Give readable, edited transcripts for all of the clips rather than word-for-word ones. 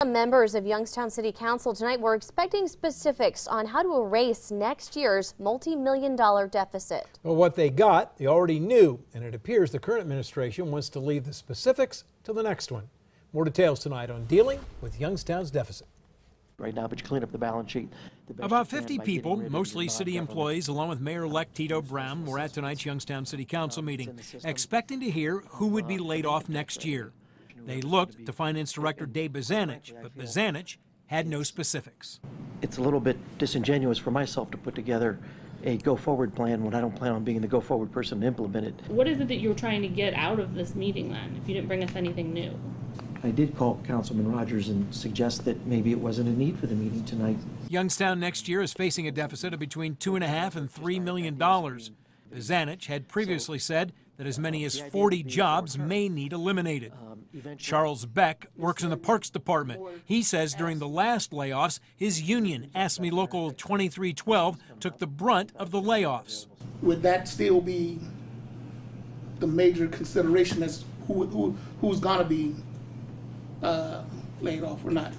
Members of Youngstown City Council tonight were expecting specifics on how to erase next year's multi-million-dollar deficit. Well, what they got, they already knew, and it appears the current administration wants to leave the specifics to the next one. More details tonight on dealing with Youngstown's deficit. Right now, but you clean up the balance sheet. About 50 people, mostly city employees, along with Mayor-elect Tito Brown, were at tonight's Youngstown City Council meeting, expecting to hear who would be laid off next year. They looked to Finance Director Dave Bazanich, but Bazanich had no specifics. It's a little bit disingenuous for myself to put together a go-forward plan when I don't plan on being the go-forward person to implement it. What is it that you were trying to get out of this meeting then, if you didn't bring us anything new? I did call Councilman Rogers and suggest that maybe it wasn't a need for the meeting tonight. Youngstown next year is facing a deficit of between $2.5 and $3 million. Bazanich had previously said that as many as 40 jobs may need eliminated. Charles Beck works in the Parks Department. He says during the last layoffs, his union, AFSCME Local 2312, took the brunt of the layoffs. Would that still be the major consideration as who's going to be laid off or not?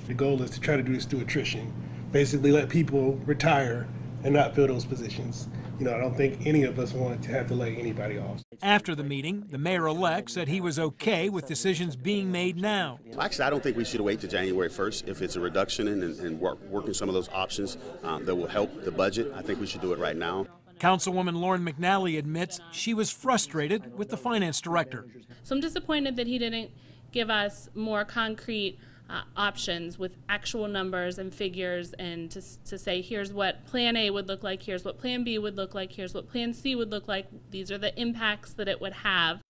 The goal is to try to do this through attrition. Basically let people retire and not fill those positions. I don't think any of us wanted to have to lay anybody off. After the meeting, the mayor-elect said he was okay with decisions being made now. Actually, I don't think we should wait to January 1st. If it's a reduction and working some of those options that will help the budget, I think we should do it right now. Councilwoman Lauren McNally admits she was frustrated with the finance director. So I'm disappointed that he didn't give us more concrete options with actual numbers and figures, and to say here's what plan A would look like, here's what plan B would look like, here's what plan C would look like, these are the impacts that it would have.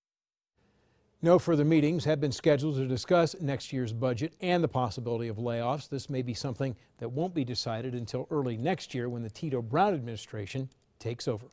No further meetings have been scheduled to discuss next year's budget and the possibility of layoffs. This may be something that won't be decided until early next year when the Tito Brown administration takes over.